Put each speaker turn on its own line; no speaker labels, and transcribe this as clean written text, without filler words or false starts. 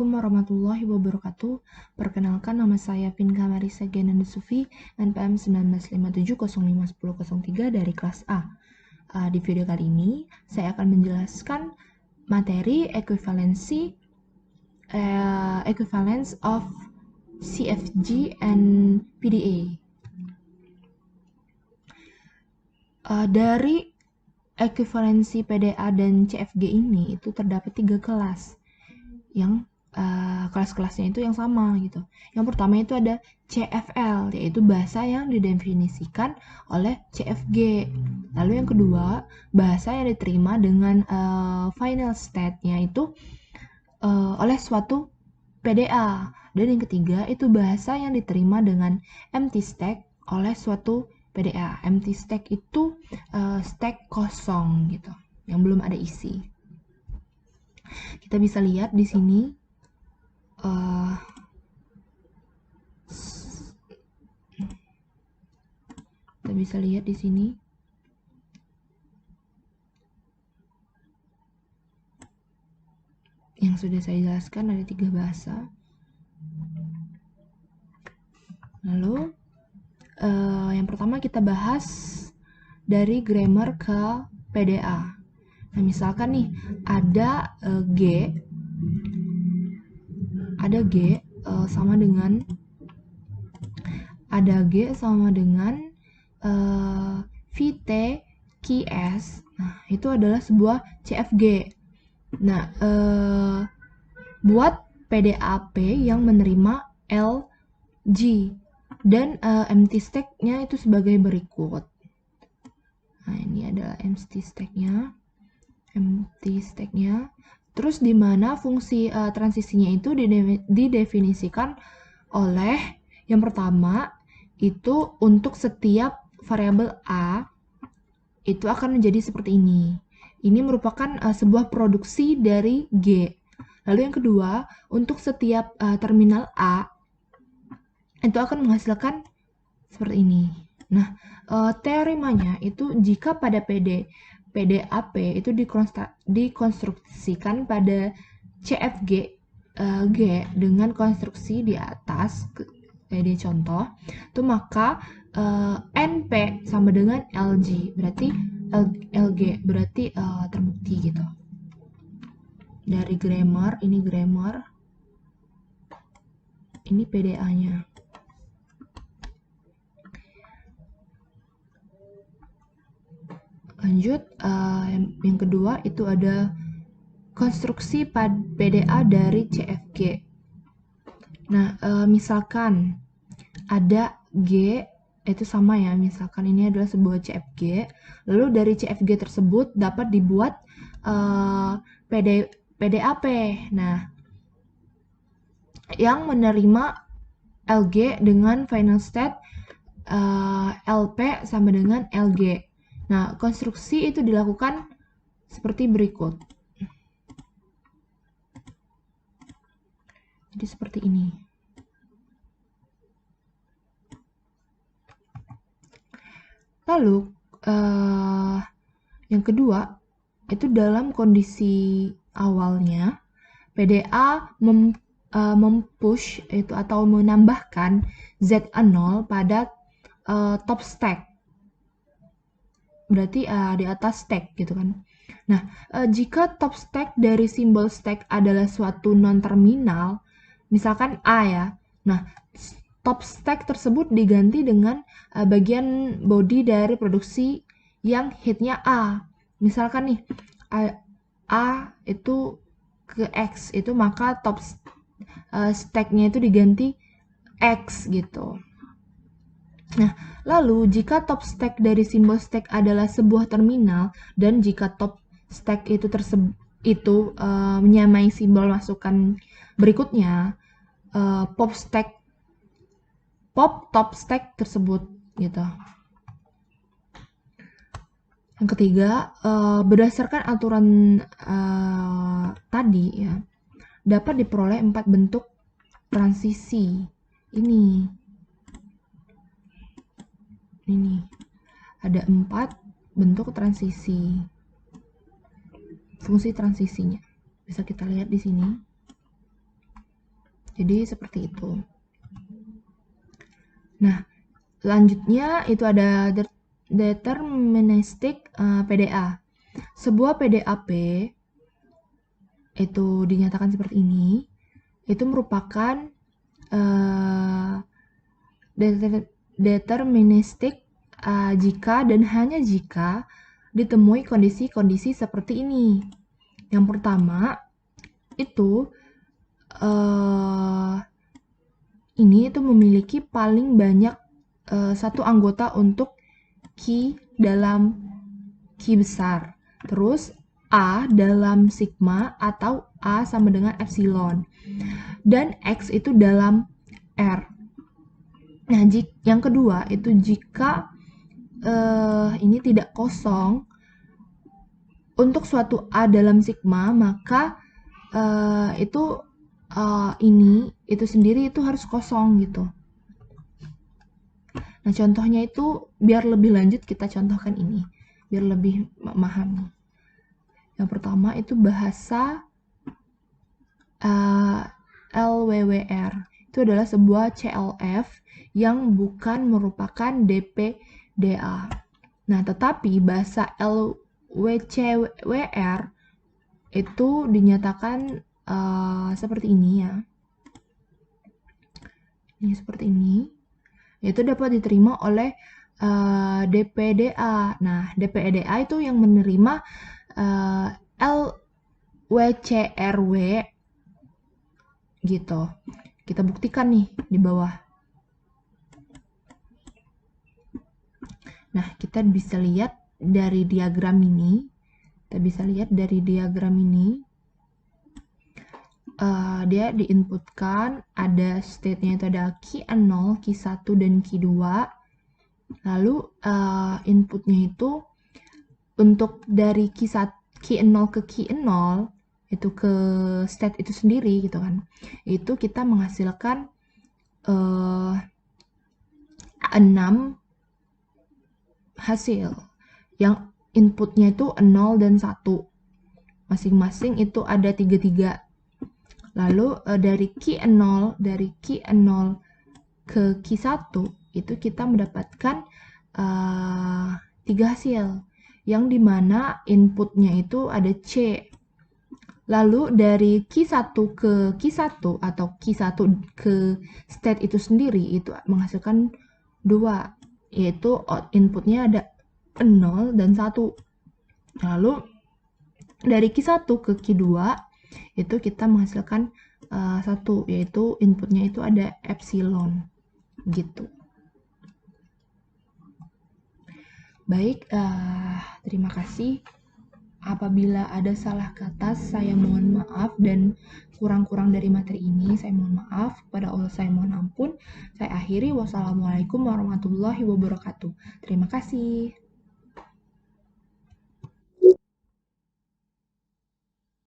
Assalamualaikum warahmatullahi wabarakatuh. Perkenalkan, nama saya Pinka Marisa Genanda Sufi, NPM 1957051003 dari kelas A. Di video kali ini, saya akan menjelaskan materi equivalence of CFG and PDA. Dari ekuivalensi PDA dan CFG ini itu terdapat 3 kelas yang kelas-kelasnya itu yang sama gitu. Yang pertama itu ada CFL, yaitu bahasa yang didefinisikan oleh CFG. Lalu yang kedua, bahasa yang diterima dengan final state-nya itu oleh suatu PDA. Dan yang ketiga itu bahasa yang diterima dengan empty stack oleh suatu PDA. Empty stack itu stack kosong gitu, yang belum ada isi. Kita bisa lihat di sini yang sudah saya jelaskan ada 3 bahasa. Lalu yang pertama kita bahas dari grammar ke PDA. Nah, misalkan nih ada G sama dengan VTQS. Nah, itu adalah sebuah CFG. Nah, buat PDAP yang menerima LG dan empty stack-nya itu sebagai berikut. Nah, ini adalah empty stack-nya. Terus di mana fungsi transisinya itu didefinisikan oleh yang pertama itu untuk setiap variabel A itu akan menjadi seperti ini. Ini merupakan sebuah produksi dari G. Lalu yang kedua, untuk setiap terminal A itu akan menghasilkan seperti ini. Nah, teoremanya itu jika pada PDAP itu dikonstruksikan pada CFG G dengan konstruksi di atas di contoh itu, maka NP sama dengan LG berarti LG berarti terbukti gitu. Dari grammar, ini PDA-nya. Lanjut, yang kedua itu ada konstruksi PDA dari CFG. Nah, misalkan ada G, itu sama ya, misalkan ini adalah sebuah CFG, lalu dari CFG tersebut dapat dibuat PDAP. Nah, yang menerima LG dengan final state LP sama dengan LG. Nah, konstruksi itu dilakukan seperti berikut. Jadi seperti ini. Lalu, yang kedua, itu dalam kondisi awalnya, PDA mempush itu atau menambahkan Z0 pada top stack. Berarti di atas stack gitu kan. Nah, jika top stack dari simbol stack adalah suatu non-terminal, misalkan A ya. Nah, top stack tersebut diganti dengan bagian body dari produksi yang hitnya A. Misalkan nih, A itu ke X, itu maka top stack-nya itu diganti X gitu. Nah, lalu jika top stack dari simbol stack adalah sebuah terminal dan jika top stack itu menyamai simbol masukan berikutnya, pop top stack tersebut gitu. Yang ketiga, berdasarkan aturan tadi ya, dapat diperoleh 4 bentuk transisi. Ini ada 4 bentuk transisi, fungsi transisinya bisa kita lihat di sini. Jadi seperti itu. Nah, selanjutnya itu ada deterministic PDA. Sebuah PDAP itu dinyatakan seperti ini, itu merupakan deterministik jika dan hanya jika ditemui kondisi-kondisi seperti ini. Yang pertama itu ini itu memiliki paling banyak satu anggota untuk Q dalam Q besar. Terus A dalam sigma atau A sama dengan epsilon. Dan X itu dalam R. Nah, yang kedua itu jika ini tidak kosong untuk suatu A dalam sigma, maka itu ini itu sendiri itu harus kosong gitu. Nah, contohnya itu biar lebih lanjut kita contohkan ini, biar lebih memahami. Yang pertama itu bahasa LWWR. Itu adalah sebuah CLF yang bukan merupakan DPDA. Nah, tetapi bahasa LWCWR itu dinyatakan seperti ini ya. Ini seperti ini. Itu dapat diterima oleh DPDA. Nah, DPDA itu yang menerima LWCRW gitu. Kita buktikan nih di bawah. Nah, kita bisa lihat dari diagram ini. Dia diinputkan, ada state-nya itu ada Q0, Q1, dan Q2. Lalu inputnya itu untuk dari Q0 ke Q0 itu ke state itu sendiri gitu kan. Itu kita menghasilkan 6 hasil yang inputnya itu 0 dan 1. Masing-masing itu ada 3. Lalu dari Q0 ke Q1 itu kita mendapatkan 3 hasil yang dimana inputnya itu ada C. Lalu dari Q1 ke Q1 atau Q1 ke state itu sendiri itu menghasilkan 2, yaitu inputnya ada 0 dan 1. Lalu dari Q1 ke Q2 itu kita menghasilkan 1, yaitu inputnya itu ada epsilon gitu. Baik, terima kasih. Apabila ada salah kata, saya mohon maaf, dan kurang-kurang dari materi ini saya mohon maaf. Kepada Allah saya mohon ampun. Saya akhiri. Wassalamualaikum warahmatullahi wabarakatuh. Terima kasih.